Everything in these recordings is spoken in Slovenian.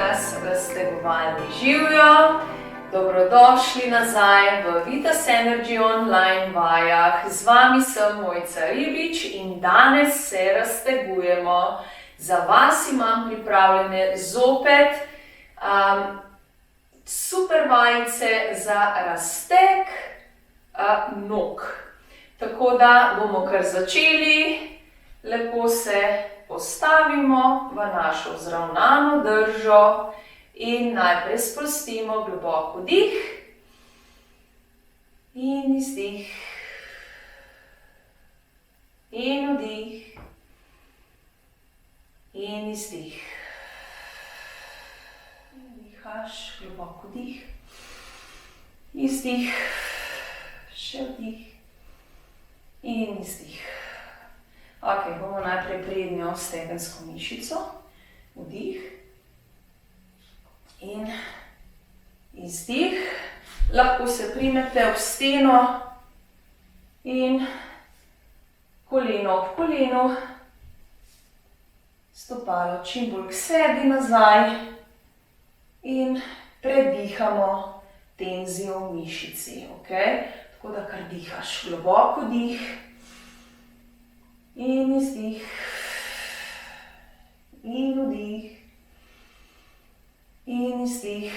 nas raztegovalni živjo. Dobrodošli nazaj v Vitas Energy online vajah. Z vami sem Mojca Ribič in danes se raztegujemo. Za vas imam pripravljene zopet super vajice za razteg nog. Tako da bomo kar začeli. Lepo se postavimo v našo vzravnano držo in najprej sprostimo globoko dih in izdih in vdih in izdih. Dihaš, globoko dih, izdih, še vdih in izdih. Ok, bomo najprej prednjo stegensko mišico, vdih in izdih. Lahko se primete ob steno in koleno ob kolenu, stopalo čim bolj k sebi nazaj in predihamo tenzijo v mišici. Okay? Tako da kar dihaš, globoko dih. In izdih, in vdih, in izdih.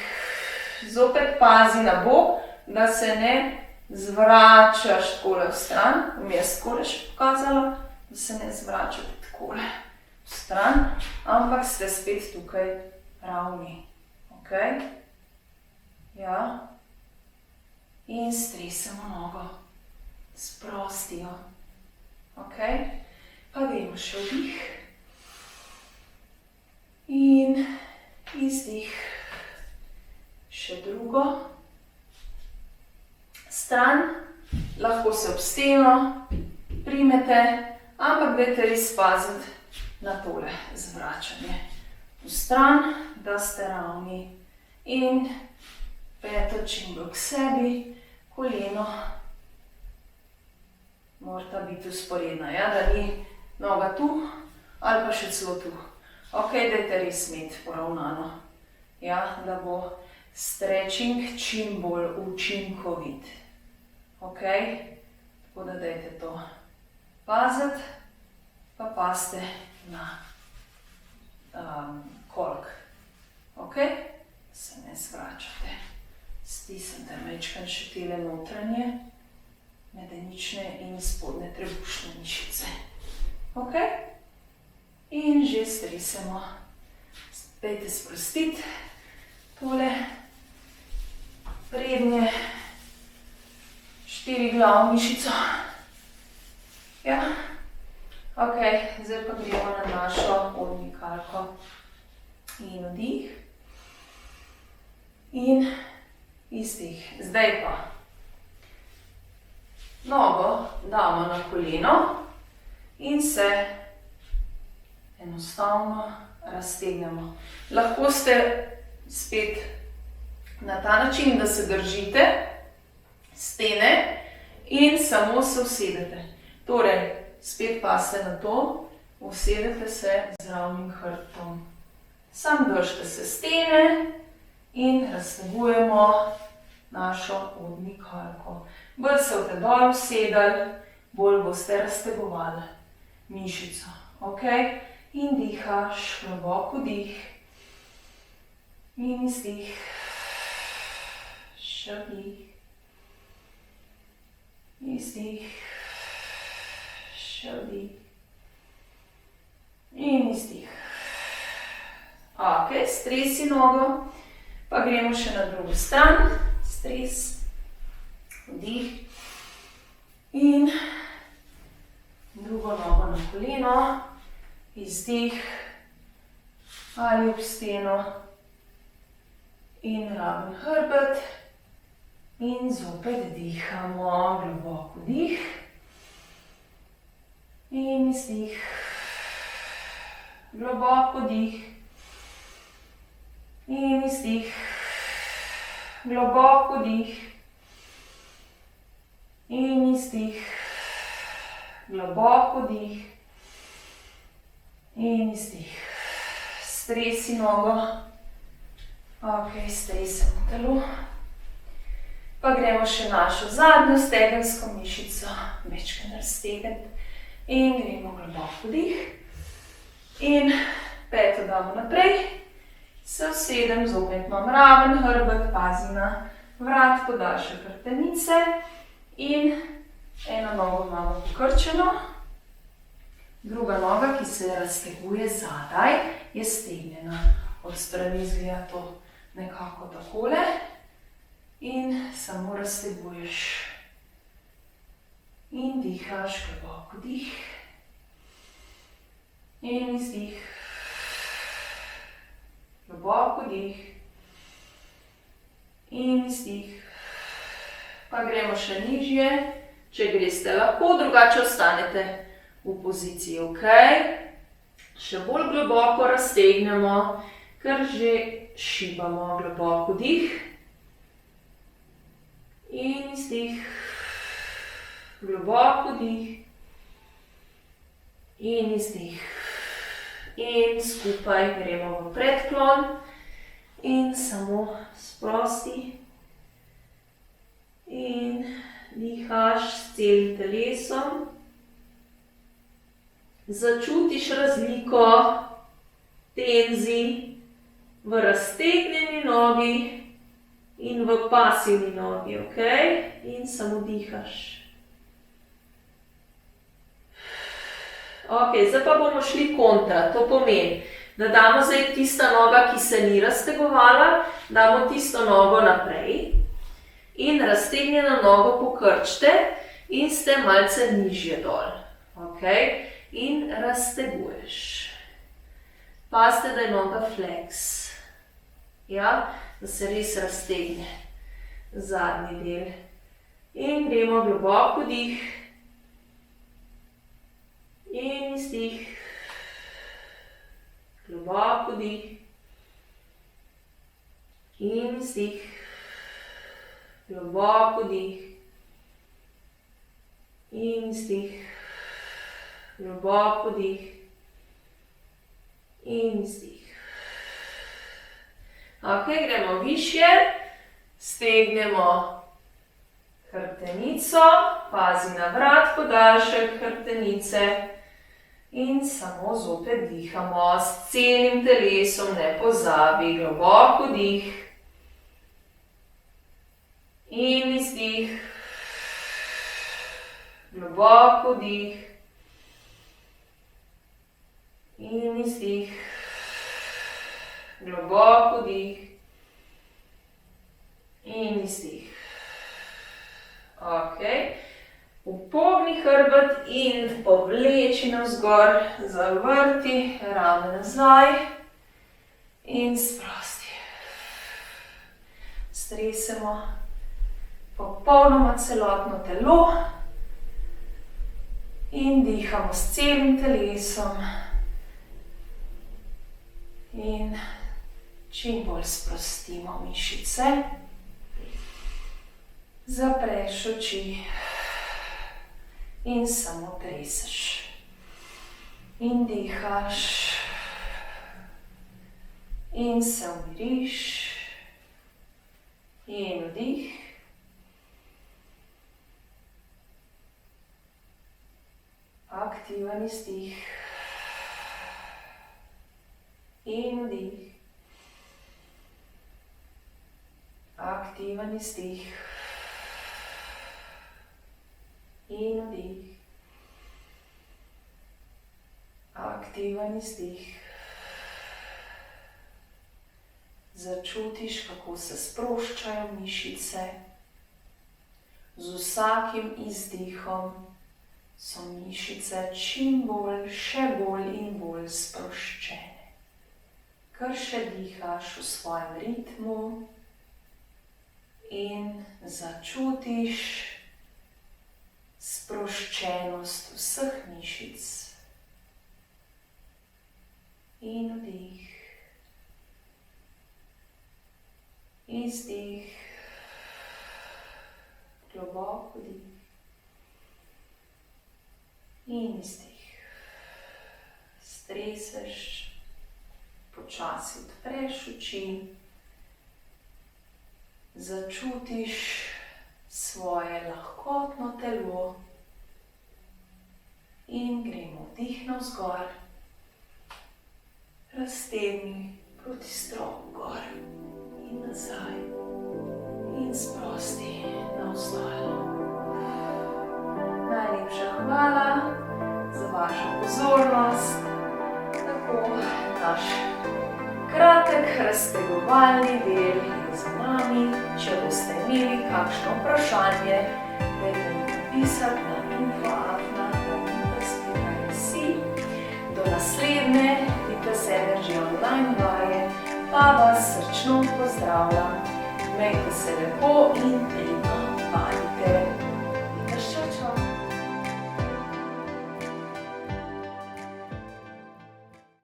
Zopet pazi na bok, da se ne zvračaš takole v stran. Vmes takole še pokazala, da se ne zvračate takole v stran, ampak ste spet tukaj ravni. Ok? Ja. In stresemo nogo, sprostijo. Ok? Pa gremo še vdih in izdih, še drugo stran, lahko se ob steno primete, ampak dajte res paziti na tole zvračanje v stran, da ste ravni in peto čim bolj k sebi, koleno morata biti usporedna, ja, da ni noga tu ali pa še celo tu. Ok, dajte res imeti poravnano, ja, da bo stretching čim bolj učinkovit. Ok, tako da dajte to paziti, pa pazite na kork. Ok, se ne zvračate. Stisnite majčkeno še tele notranje, medenične in spodnje trebušne mišice. Ok? In že stresemo. Dajte sprostiti tole prednje 4 glavno mišico. Ja? Ok, zdaj pa gremo na našo odmikalko. In vdih. In izdih. Zdaj pa nogo damo na koleno in se enostavno raztegnemo. Lahko ste spet na ta način, da se držite stene in samo se usedete. Torej, spet pazite na to, usedete se z ravnim hrbtom. Sam držite se stene in raztegujemo našo odmikalko. Bolj se boste dol usedali, bolj boste raztegovali mišico. Ok? In dihaš, globoko dih. In izdih. Še vdih. Izdih. Še vdih. In izdih. Ok, stresi nogo. Pa gremo še na drugo stran. Stres. Vdih in drugo nogo na koleno, izdih ali ob steno in raven hrbet in zopet dihamo, globoko dih in izdih, globoko dih in izdih, globoko dih in izdih, globoko dih in izdih. Stresi nogo Ok, stresemo telo. Pa gremo še našo zadnjo stegensko mišico, večkrat raztegniti. In gremo globoko vdih. In peto damo naprej. Se usedem, zopet imam raven hrbet, pazi na vrat, podaljšek hrbtenice. In eno nogo imamo pokrčeno. Druga noga, ki se razteguje zadaj, je stegnjena. Od strani izgleda to nekako takole. In samo razteguješ. In dihaš, globoko dih. In izdih. Globoko dih. In izdih. Pa gremo še nižje. Če greste lahko, drugače ostanete v poziciji, ok? Še bolj globoko raztegnemo, ker že šibamo. Globoko dih. In izdih. Globoko dih. In izdih. In skupaj gremo v predklon. In samo sprosti. In dihaš s celim telesom. Začutiš razliko tenzij v raztegnjeni nogi in v pasivni nogi, ok? In samo dihaš. Ok, zdaj pa bomo šli kontra. To pomeni, da damo zdaj tista noga, ki se ni raztegovala, damo tisto nogo naprej in raztegnjeno nogo pokrčite in ste malce nižje dol. Ok? In razteguješ. Pazite, da je noga flex. Ja? Da se res raztegne zadnji del. In gremo globoko dih. In izdih. Globoko dih. In izdih. Globoko dih. In izdih. Globoko dih. In izdih. Ok, gremo višje. Stegnemo hrbtenico. Pazi na vrat, podaljšek hrbtenice. In samo zopet dihamo s celim telesom, ne pozabi. Globoko dih. In izdih. Globoko dih. In izdih. Globoko dih. In izdih. Ok. Upogni hrbet in povleči navzgor, zavrti, rame nazaj in sprosti. Stresemo popolnoma celotno telo in dihamo s celim telesom. In čim bolj sprostimo mišice. Zapreš oči. In samo treseš. In dihaš. In se umiriš. In vdih. Aktiven izdih. In vdih. Aktiven izdih. In vdih. Aktiven izdih. Začutiš, kako se sproščajo mišice. Z vsakim izdihom so mišice čim bolj, še bolj in bolj sproščene. Kar še dihaš v svojem ritmu in začutiš sproščenost vseh mišic. In vdih. Izdih. Globoko dih. In izdih. Streseš. Počasi odpreš oči začutiš svoje lahkotno telo in gremo vdih navzgor, raztegni proti stropu gor in nazaj in sprosti navzdol. Najlepša hvala za vašo pozornost. Tako naš kratek raztegovalni del je za nami. Če boste imeli kakšno vprašanje, dajte mi napisati na info@danita.si. Do naslednje Fitness Energy online vaje pa vas srčno pozdravljam. Imejte se lepo in pridno vadite.